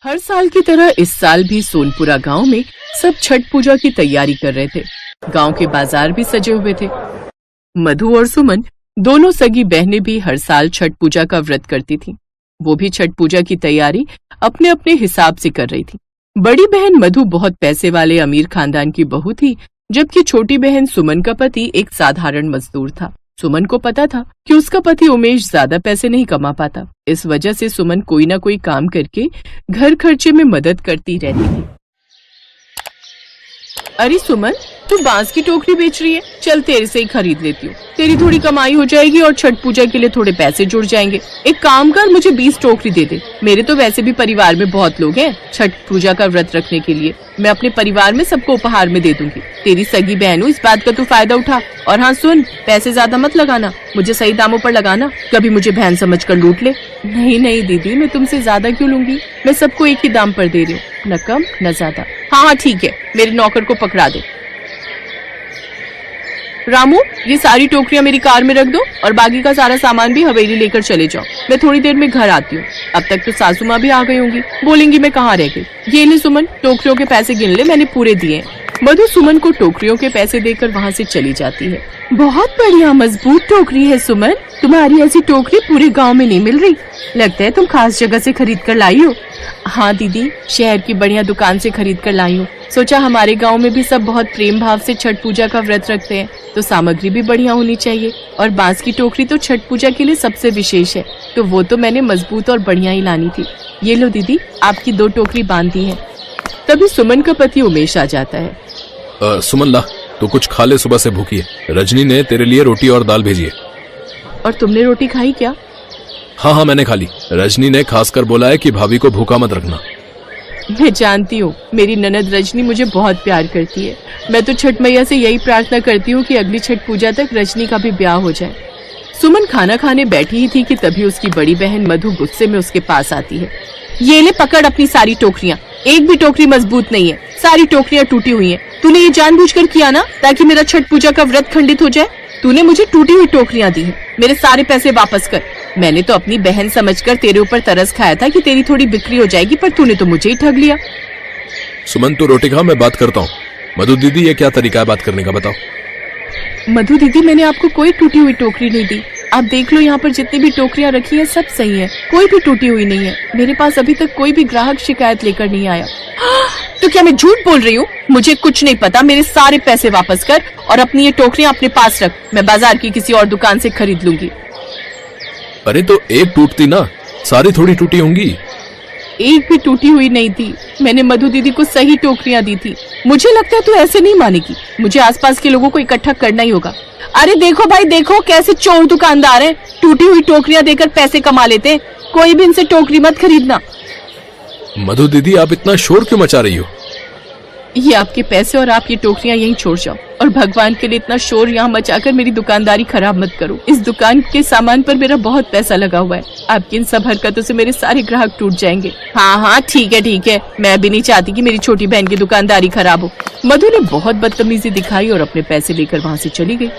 हर साल की तरह इस साल भी सोनपुरा गांव में सब छठ पूजा की तैयारी कर रहे थे। गांव के बाजार भी सजे हुए थे। मधु और सुमन दोनों सगी बहनें भी हर साल छठ पूजा का व्रत करती थीं। वो भी छठ पूजा की तैयारी अपने अपने हिसाब से कर रही थी। बड़ी बहन मधु बहुत पैसे वाले अमीर खानदान की बहू थी, जबकि छोटी बहन सुमन का पति एक साधारण मजदूर था। सुमन को पता था कि उसका पति उमेश ज्यादा पैसे नहीं कमा पाता। इस वजह से सुमन कोई ना कोई काम करके घर खर्चे में मदद करती रहती थी। अरे सुमन, तू बांस की टोकरी बेच रही है? चल तेरे से ही खरीद लेती हूँ। तेरी थोड़ी कमाई हो जाएगी और छठ पूजा के लिए थोड़े पैसे जुड़ जाएंगे। एक काम कर, मुझे 20 टोकरी दे दे। मेरे तो वैसे भी परिवार में बहुत लोग हैं छठ पूजा का व्रत रखने के लिए। मैं अपने परिवार में सबको उपहार में दे दूंगी। तेरी सगी बहन हूँ, इस बात का तू फायदा उठा। और हाँ सुन, पैसे ज्यादा मत लगाना, मुझे सही दामों पर लगाना, कभी मुझे बहन समझ कर लूट ले। नहीं नहीं दीदी, मैं तुमसे ज्यादा क्यों लूंगी? मैं सबको एक ही दाम पर दे रही हूँ, न कम न ज्यादा। हाँ ठीक है, मेरे नौकर को पकड़ा दे। रामू, ये सारी टोकरियां मेरी कार में रख दो और बाकी का सारा सामान भी हवेली लेकर चले जाओ। मैं थोड़ी देर में घर आती हूँ। अब तक तो सासू माँ भी आ गई होंगी, बोलेंगी मैं कहाँ रह गई। ये ले सुमन, टोकरियों के पैसे गिन ले, मैंने पूरे दिए। मधु सुमन को टोकरियों के पैसे देकर वहाँ से चली जाती है। बहुत बढ़िया मजबूत टोकरी है सुमन, तुम्हारी ऐसी टोकरी पूरे गाँव में नहीं मिल रही। लगता है तुम खास जगह से खरीद कर लाई हो। हाँ दीदी, शहर की बढ़िया दुकान से खरीद कर लाई हूँ। सोचा हमारे गांव में भी सब बहुत प्रेम भाव से छठ पूजा का व्रत रखते हैं, तो सामग्री भी बढ़िया होनी चाहिए। और बांस की टोकरी तो छठ पूजा के लिए सबसे विशेष है, तो वो तो मैंने मजबूत और बढ़िया ही लानी थी। ये लो दीदी, आपकी 2 टोकरी बांध दी है। तभी सुमन का पति उमेश आ जाता है। सुमन ला, तू कुछ खा ले, सुबह से भूखी है। रजनी ने तेरे लिए रोटी और दाल भेजी है। और तुमने रोटी खाई क्या? हाँ, मैंने खा ली। रजनी ने खासकर बोला है कि भाभी को भूखा मत रखना। मैं जानती हूँ, मेरी ननद रजनी मुझे बहुत प्यार करती है। मैं तो छठ मैया से यही प्रार्थना करती हूँ कि अगली छठ पूजा तक रजनी का भी ब्याह हो जाए। सुमन खाना खाने बैठी ही थी कि तभी उसकी बड़ी बहन मधु गुस्से में उसके पास आती है। ये ले पकड़ अपनी सारी टोकरियाँ, एक भी टोकरी मजबूत नहीं है, सारी टोकरियाँ टूटी हुई हैं। तूने ये जानबूझकर किया ना, ताकि मेरा छठ पूजा का व्रत खंडित हो जाए। तूने मुझे टूटी हुई टोकरियाँ दी हैं, मेरे सारे पैसे वापस कर। मैंने तो अपनी बहन समझकर तेरे ऊपर तरस खाया था कि तेरी थोड़ी बिक्री हो जाएगी, पर तूने तो मुझे ही ठग लिया। सुमन, तू रोटी खा, मैं बात करता हूँ। मधु दीदी, ये क्या तरीका है बात करने का, बताओ। मधु दीदी, मैंने आपको कोई टूटी हुई टोकरी नहीं दी। आप देख लो, यहाँ पर जितनी भी टोकरियाँ रखी हैं सब सही है, कोई भी टूटी हुई नहीं है। मेरे पास अभी तक कोई भी ग्राहक शिकायत लेकर नहीं आया। तो क्या मैं झूठ बोल रही हूँ? मुझे कुछ नहीं पता, मेरे सारे पैसे वापस कर और अपनी ये टोकरियाँ अपने पास रख। मैं बाजार की किसी और दुकान से खरीद लूंगी। अरे तो एक टूटती ना, सारी थोड़ी टूटी होंगी। एक भी टूटी हुई नहीं थी, मैंने मधु दीदी को सही टोकरियां दी थी। मुझे लगता है तू ऐसे नहीं मानेगी, मुझे आसपास के लोगों को इकट्ठा करना ही होगा। अरे देखो भाई देखो, कैसे चोर दुकानदार हैं, टूटी हुई टोकरियां देकर पैसे कमा लेते हैं। कोई भी इनसे टोकरी मत खरीदना। मधु दीदी, आप इतना शोर क्यों मचा रही हो? ये आपके पैसे और आप ये टोकरियां यहीं छोड़ जाओ, और भगवान के लिए इतना शोर यहाँ मचाकर मेरी दुकानदारी खराब मत करो। इस दुकान के सामान पर मेरा बहुत पैसा लगा हुआ है। आपकी इन सब हरकतों से मेरे सारे ग्राहक टूट जाएंगे। हाँ ठीक है, मैं भी नहीं चाहती कि मेरी छोटी बहन की दुकानदारी खराब हो। मधु ने बहुत बदतमीजी दिखाई और अपने पैसे लेकर वहाँ से चली गई।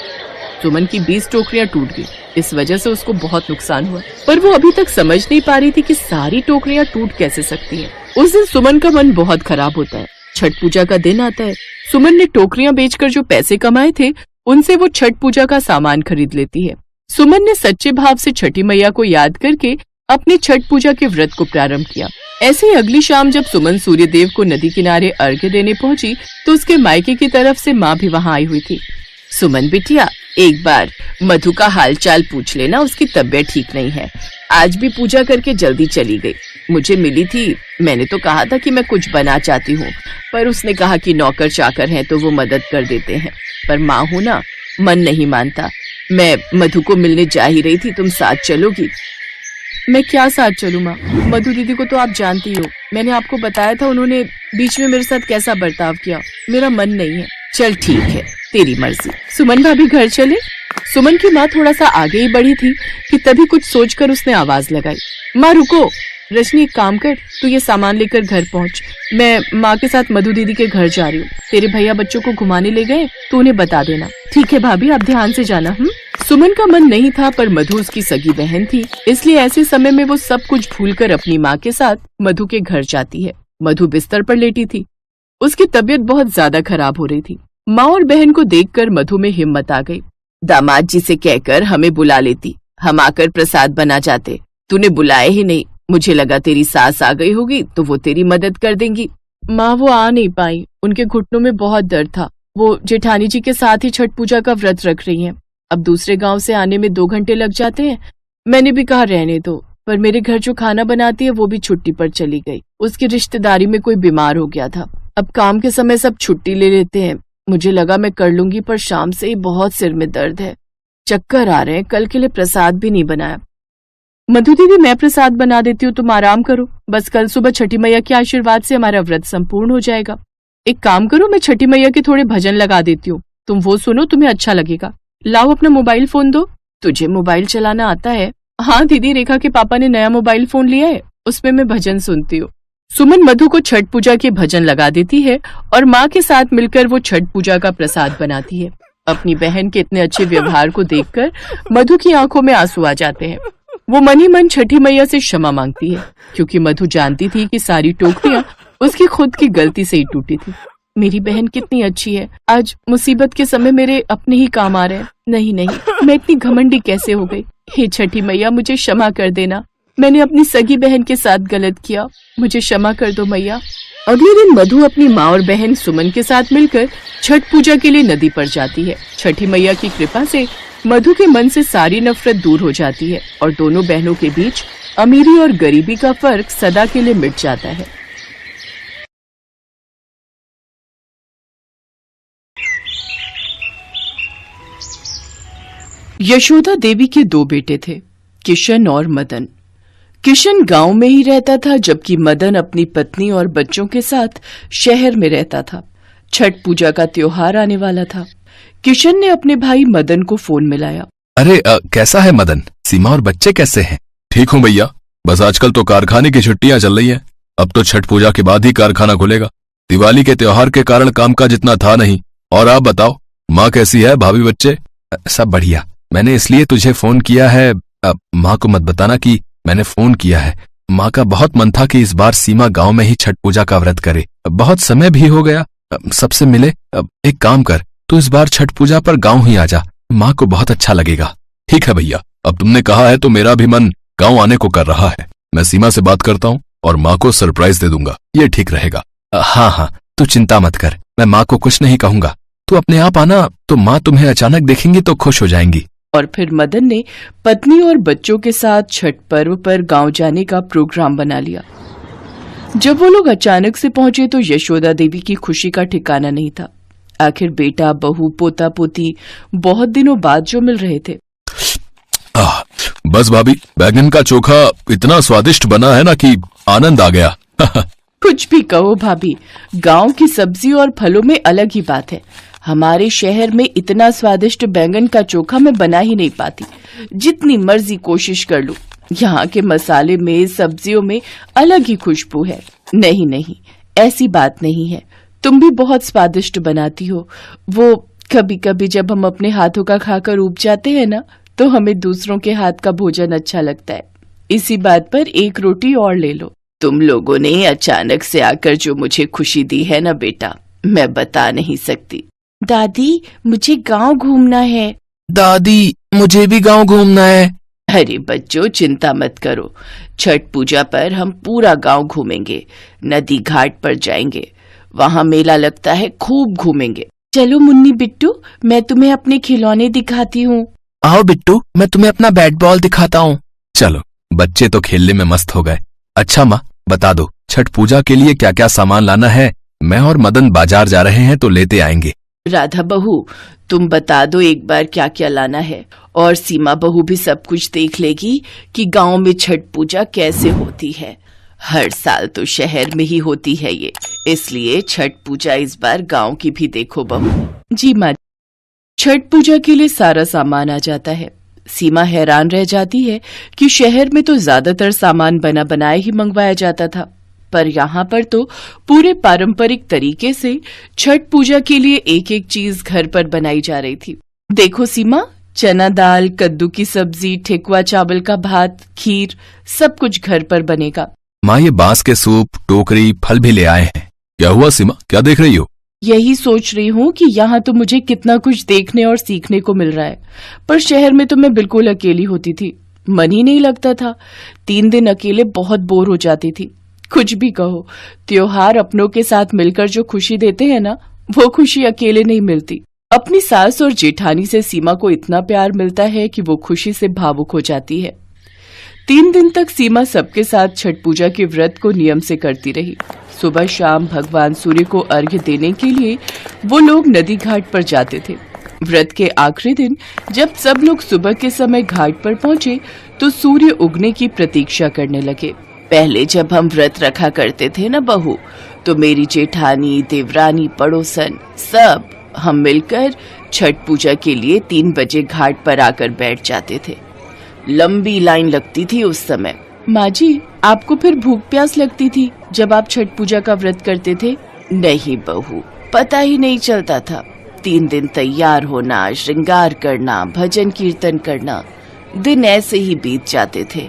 सुमन की 20 टोकरियां टूट गई। इस वजह से उसको बहुत नुकसान हुआ, पर वो अभी तक समझ नहीं पा रही थी कि सारी टोकरियां टूट कैसे सकती हैं। उस दिन सुमन का मन बहुत खराब होता है। छठ पूजा का दिन आता है। सुमन ने टोकरियां बेचकर जो पैसे कमाए थे, उनसे वो छठ पूजा का सामान खरीद लेती है। सुमन ने सच्चे भाव से छठी मैया को याद करके अपनी छठ पूजा के व्रत को प्रारंभ किया। ऐसे ही अगली शाम जब सुमन सूर्य देव को नदी किनारे अर्घ्य देने पहुंची, तो उसके मायके की तरफ से माँ भी वहाँ आई हुई थी। सुमन बिटिया, एक बार मधु का हालचाल पूछ लेना, उसकी तबीयत ठीक नहीं है। आज भी पूजा करके जल्दी चली गई। मुझे मिली थी, मैंने तो कहा था कि मैं कुछ बना चाहती हूँ, पर उसने कहा कि नौकर चाकर हैं तो वो मदद कर देते हैं, पर माँ हूँ ना, मन नहीं मानता। मैं मधु को मिलने जा ही रही थी, तुम साथ चलोगी? मैं क्या साथ चलूँ माँ? मधु दीदी को तो आप जानती हो, मैंने आपको बताया था उन्होंने बीच में मेरे साथ कैसा बर्ताव किया। मेरा मन नहीं है। चल ठीक है, तेरी मर्जी। सुमन भाभी घर चले। सुमन की माँ थोड़ा सा आगे ही बढ़ी थी कि तभी कुछ सोचकर उसने आवाज लगाई। माँ रुको, रजनी एक काम कर, तू ये सामान लेकर घर पहुँच। मैं माँ के साथ मधु दीदी के घर जा रही हूँ। तेरे भैया बच्चों को घुमाने ले गए तो उन्हें बता देना। ठीक है भाभी, आप ध्यान से जाना। सुमन का मन नहीं था, पर मधु उसकी सगी बहन थी, इसलिए ऐसे समय में वो सब कुछ भूलकर अपनी माँ के साथ मधु के घर जाती है। मधु बिस्तर पर लेटी थी। उसकी तबीयत बहुत ज्यादा खराब हो रही थी। माँ और बहन को देखकर मधु में हिम्मत आ गई। दामाद जी से कहकर हमें बुला लेती, हम आकर प्रसाद बना जाते। तूने बुलाया ही नहीं, मुझे लगा तेरी सास आ गई होगी तो वो तेरी मदद कर देंगी। माँ वो आ नहीं पाई, उनके घुटनों में बहुत दर्द था। वो जेठानी जी के साथ ही छठ पूजा का व्रत रख रही हैं। अब दूसरे गांव से आने में 2 घंटे लग जाते हैं। मैंने भी कहा रहने दो, पर मेरे घर जो खाना बनाती है वो भी छुट्टी पर चली गई। उसकी रिश्तेदारी में कोई बीमार हो गया था। अब काम के समय सब छुट्टी ले लेते हैं। मुझे लगा मैं कर लूंगी, पर शाम से ही बहुत सिर में दर्द है, चक्कर आ रहे हैं। कल के लिए प्रसाद भी नहीं बनाया। मधु दीदी मैं प्रसाद बना देती हूँ, तुम आराम करो। बस कल सुबह छठी मैया के आशीर्वाद से हमारा व्रत संपूर्ण हो जाएगा। एक काम करो, मैं छठी मैया के थोड़े भजन लगा देती हूँ, तुम वो सुनो, तुम्हें अच्छा लगेगा। लाओ अपना मोबाइल फोन दो। तुझे मोबाइल चलाना आता है? हाँ दीदी, रेखा के पापा ने नया मोबाइल फोन लिया है, उसमें मैं भजन सुनती हूँ। सुमन मधु को छठ पूजा के भजन लगा देती है और माँ के साथ मिलकर वो छठ पूजा का प्रसाद बनाती है। अपनी बहन के इतने अच्छे व्यवहार को देखकर मधु की आंखों में आंसू आ जाते हैं। वो मन ही मन छठी मैया से क्षमा मांगती है, क्योंकि मधु जानती थी कि सारी टोकरियां उसकी खुद की गलती से ही टूटी थी। मेरी बहन कितनी अच्छी है, आज मुसीबत के समय मेरे अपने ही काम आ रहे हैं। नहीं नहीं, मैं इतनी घमंडी कैसे हो गई। हे छठी मैया, मुझे क्षमा कर देना, मैंने अपनी सगी बहन के साथ गलत किया, मुझे क्षमा कर दो मैया। अगले दिन मधु अपनी माँ और बहन सुमन के साथ मिलकर छठ पूजा के लिए नदी पर जाती है। छठी मैया की कृपा से मधु के मन से सारी नफरत दूर हो जाती है और दोनों बहनों के बीच अमीरी और गरीबी का फर्क सदा के लिए मिट जाता है। यशोदा देवी के 2 बेटे थे, किशन और मदन। किशन गांव में ही रहता था, जबकि मदन अपनी पत्नी और बच्चों के साथ शहर में रहता था। छठ पूजा का त्योहार आने वाला था। किशन ने अपने भाई मदन को फोन मिलाया। अरे कैसा है मदन? सीमा और बच्चे कैसे हैं? ठीक हूँ भैया, बस आजकल तो कारखाने की छुट्टियां चल रही हैं। अब तो छठ पूजा के बाद ही कारखाना खुलेगा। दिवाली के त्योहार के कारण काम का जितना था नहीं। और आप बताओ, माँ कैसी है, भाभी बच्चे? सब बढ़िया। मैंने इसलिए तुझे फोन किया है, माँ को मत बताना कि मैंने फोन किया है। माँ का बहुत मन था कि इस बार सीमा गांव में ही छठ पूजा का व्रत करे। बहुत समय भी हो गया सबसे मिले। एक काम कर, तू इस बार छठ पूजा पर गांव ही आ जा, माँ को बहुत अच्छा लगेगा। ठीक है भैया, अब तुमने कहा है तो मेरा भी मन गांव आने को कर रहा है। मैं सीमा से बात करता हूँ और माँ को सरप्राइज दे दूंगा, ये ठीक रहेगा। हाँ हाँ, तू चिंता मत कर, मैं माँ को कुछ नहीं कहूंगा। तू अपने आप आना, तो माँ तुम्हें अचानक देखेंगी तो खुश हो जाएंगी। और फिर मदन ने पत्नी और बच्चों के साथ छठ पर्व पर गांव जाने का प्रोग्राम बना लिया। जब वो लोग अचानक से पहुंचे तो यशोदा देवी की खुशी का ठिकाना नहीं था। आखिर बेटा, बहू, पोता पोती बहुत दिनों बाद जो मिल रहे थे। बस भाभी, बैगन का चोखा इतना स्वादिष्ट बना है ना कि आनंद आ गया। कुछ भी कहो भाभी, गांव की सब्जी और फलों में अलग ही बात है। हमारे शहर में इतना स्वादिष्ट बैंगन का चोखा मैं बना ही नहीं पाती, जितनी मर्जी कोशिश कर लूं। यहाँ के मसाले में, सब्जियों में अलग ही खुशबू है। नहीं नहीं, ऐसी बात नहीं है, तुम भी बहुत स्वादिष्ट बनाती हो। वो कभी कभी जब हम अपने हाथों का खाकर ऊब जाते हैं ना, तो हमें दूसरों के हाथ का भोजन अच्छा लगता है। इसी बात पर 1 रोटी और ले लो। तुम लोगों ने अचानक से आकर जो मुझे खुशी दी है ना बेटा, मैं बता नहीं सकती। दादी, मुझे गांव घूमना है। दादी, मुझे भी गांव घूमना है। अरे बच्चों, चिंता मत करो, छठ पूजा पर हम पूरा गांव घूमेंगे। नदी घाट पर जाएंगे, वहाँ मेला लगता है, खूब घूमेंगे। चलो मुन्नी बिट्टू, मैं तुम्हें अपने खिलौने दिखाती हूँ। आओ बिट्टू, मैं तुम्हें अपना बैट बॉल दिखाता हूँ। चलो, बच्चे तो खेलने में मस्त हो गए। अच्छा माँ, बता दो, छठ पूजा के लिए क्या क्या सामान लाना है? मैं और मदन बाजार जा रहे हैं तो लेते आएंगे। राधा बहू, तुम बता दो एक बार क्या क्या लाना है, और सीमा बहू भी सब कुछ देख लेगी कि गांव में छठ पूजा कैसे होती है। हर साल तो शहर में ही होती है ये, इसलिए छठ पूजा इस बार गांव की भी देखो बहू। जी माँ। छठ पूजा के लिए सारा सामान आ जाता है। सीमा हैरान रह जाती है कि शहर में तो ज्यादातर सामान बना बनाया ही मंगवाया जाता था, पर यहाँ पर तो पूरे पारंपरिक तरीके से छठ पूजा के लिए एक एक चीज घर पर बनाई जा रही थी। देखो सीमा, चना दाल, कद्दू की सब्जी, ठेकुआ चावल का भात, खीर, सब कुछ घर पर बनेगा। माँ ये बांस के सूप, टोकरी, फल भी ले आए हैं। क्या हुआ सीमा, क्या देख रही हो? यही सोच रही हूँ कि यहाँ तो मुझे कितना कुछ देखने और सीखने को मिल रहा है, पर शहर में तो मैं बिल्कुल अकेली होती थी, मन ही नहीं लगता था। 3 दिन अकेले बहुत बोर हो जाती थी। कुछ भी कहो, त्योहार अपनों के साथ मिलकर जो खुशी देते हैं ना, वो खुशी अकेले नहीं मिलती। अपनी सास और जेठानी से सीमा को इतना प्यार मिलता है कि वो खुशी से भावुक हो जाती है। 3 दिन तक सीमा सबके साथ छठ पूजा के व्रत को नियम से करती रही। सुबह शाम भगवान सूर्य को अर्घ्य देने के लिए वो लोग नदी घाट पर जाते थे। व्रत के आखिरी दिन जब सब लोग सुबह के समय घाट पर पहुंचे तो सूर्य उगने की प्रतीक्षा करने लगे। पहले जब हम व्रत रखा करते थे ना बहू, तो मेरी जेठानी, देवरानी, पड़ोसन सब हम मिलकर छठ पूजा के लिए 3 बजे घाट पर आकर बैठ जाते थे। लंबी लाइन लगती थी उस समय। माँ जी, आपको फिर भूख प्यास लगती थी जब आप छठ पूजा का व्रत करते थे? नहीं बहू, पता ही नहीं चलता था। 3 दिन तैयार होना, श्रृंगार करना, भजन कीर्तन करना, दिन ऐसे ही बीत जाते थे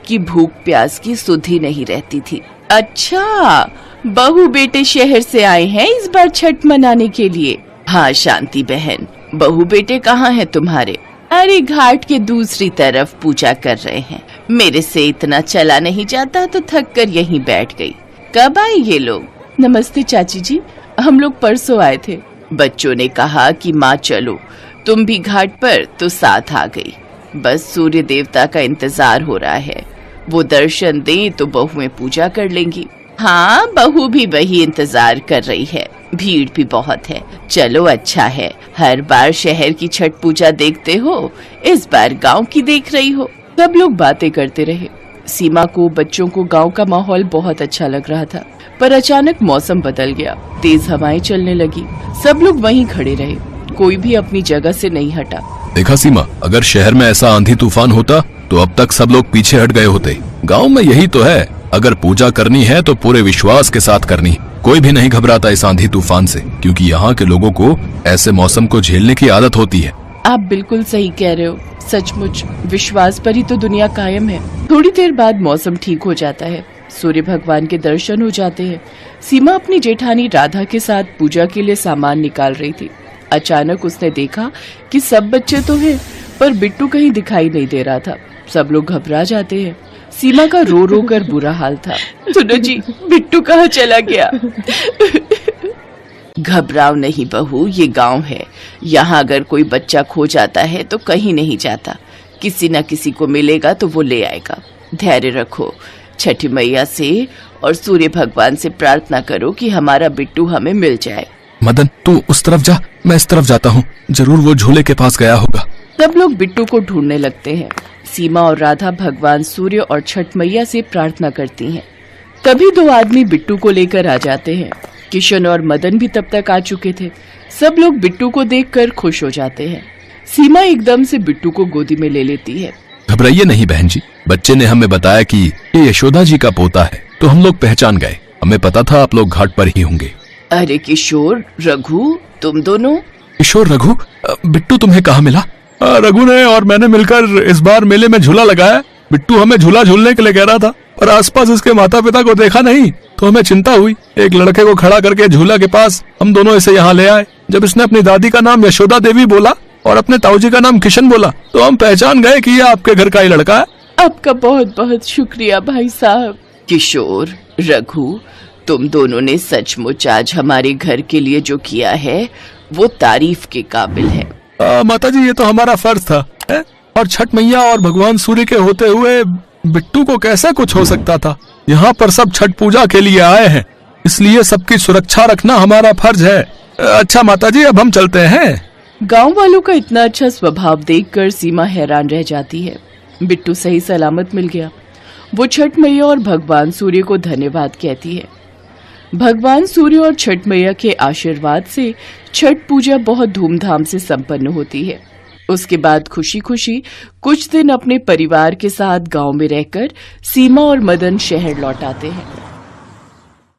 कि भूख प्यास की सुध ही नहीं रहती थी। अच्छा, बहू बेटे शहर से आए हैं इस बार छठ मनाने के लिए? हाँ शांति बहन, बहू बेटे कहाँ हैं तुम्हारे? अरे घाट के दूसरी तरफ पूजा कर रहे हैं। मेरे से इतना चला नहीं जाता तो थक कर यहीं बैठ गई। कब आए ये लोग? नमस्ते चाची जी, हम लोग परसों आए थे। बच्चों ने कहा कि माँ चलो, तुम भी घाट पर, तो साथ आ गई। बस सूर्य देवता का इंतजार हो रहा है, वो दर्शन दे तो बहुएं पूजा कर लेंगी। हाँ, बहू भी वही इंतजार कर रही है। भीड़ भी बहुत है। चलो अच्छा है, हर बार शहर की छठ पूजा देखते हो, इस बार गांव की देख रही हो। सब लोग बातें करते रहे। सीमा को, बच्चों को गांव का माहौल बहुत अच्छा लग रहा था, पर अचानक मौसम बदल गया। तेज हवाएं चलने लगी। सब लोग वहीं खड़े रहे, कोई भी अपनी जगह से नहीं हटा। देखा सीमा, अगर शहर में ऐसा आंधी तूफान होता तो अब तक सब लोग पीछे हट गए होते। गांव में यही तो है, अगर पूजा करनी है तो पूरे विश्वास के साथ करनी। कोई भी नहीं घबराता इस आंधी तूफान से, क्योंकि यहाँ के लोगों को ऐसे मौसम को झेलने की आदत होती है। आप बिल्कुल सही कह रहे हो। सचमुच विश्वास पर ही तो दुनिया कायम है। थोड़ी देर बाद मौसम ठीक हो जाता है, सूर्य भगवान के दर्शन हो जाते हैं। सीमा अपनी जेठानी राधा के साथ पूजा के लिए सामान निकाल रही थी। अचानक उसने देखा कि सब बच्चे तो हैं, पर बिट्टू कहीं दिखाई नहीं दे रहा था। सब लोग घबरा जाते हैं। सीमा का रो रो कर बुरा हाल था। सुनो जी, बिट्टू कहाँ चला गया? घबराओ नहीं बहू, ये गांव है। यहाँ अगर कोई बच्चा खो जाता है तो कहीं नहीं जाता, किसी न किसी को मिलेगा तो वो ले आएगा। धैर्य रखो, छठी मैया से और सूर्य भगवान से प्रार्थना करो कि हमारा बिट्टू हमें मिल जाए। मदन, तू उस तरफ जा, मैं इस तरफ जाता हूँ। जरूर वो झूले के पास गया होगा। सब लोग बिट्टू को ढूंढने लगते हैं। सीमा और राधा भगवान सूर्य और छठ मैया से प्रार्थना करती हैं। तभी 2 आदमी बिट्टू को लेकर आ जाते हैं। किशन और मदन भी तब तक आ चुके थे। सब लोग बिट्टू को देखकर खुश हो जाते हैं। सीमा एकदम से बिट्टू को गोदी में ले लेती है। घबराइए नहीं बहन जी, बच्चे ने हमें बताया कि ये यशोदा जी का पोता है, तो हम लोग पहचान गए। हमें पता था आप लोग घाट पर ही होंगे। अरे किशोर, रघु, तुम दोनों? किशोर, रघु, बिट्टू तुम्हें कहाँ मिला? रघु ने और मैंने मिलकर इस बार मेले में झूला लगाया। बिट्टू हमें झूला झूलने के लिए कह रहा था, और आसपास इसके माता पिता को देखा नहीं, तो हमें चिंता हुई। एक लड़के को खड़ा करके झूला के पास हम दोनों इसे यहाँ ले आए। जब इसने अपनी दादी का नाम यशोदा देवी बोला और अपने ताऊजी का नाम किशन बोला, तो हम पहचान गए कि ये आपके घर का ही लड़का है। आपका बहुत बहुत शुक्रिया भाई साहब। किशोर, रघु, तुम दोनों ने सचमुच आज हमारे घर के लिए जो किया है वो तारीफ के काबिल है। माता जी, ये तो हमारा फर्ज था है? और छठ मैया और भगवान सूर्य के होते हुए बिट्टू को कैसे कुछ हो सकता था? यहाँ पर सब छठ पूजा के लिए आए हैं, इसलिए सबकी सुरक्षा रखना हमारा फर्ज है। अच्छा माता जी, अब हम चलते हैं। गांव वालों का इतना अच्छा स्वभाव देखकर सीमा हैरान रह जाती है। बिट्टू सही सलामत मिल गया। वो छठ मैया और भगवान सूर्य को धन्यवाद कहती है। भगवान सूर्य और छठ मैया के आशीर्वाद से छठ पूजा बहुत धूमधाम से संपन्न होती है। उसके बाद खुशी खुशी कुछ दिन अपने परिवार के साथ गांव में रहकर सीमा और मदन शहर लौट आते हैं।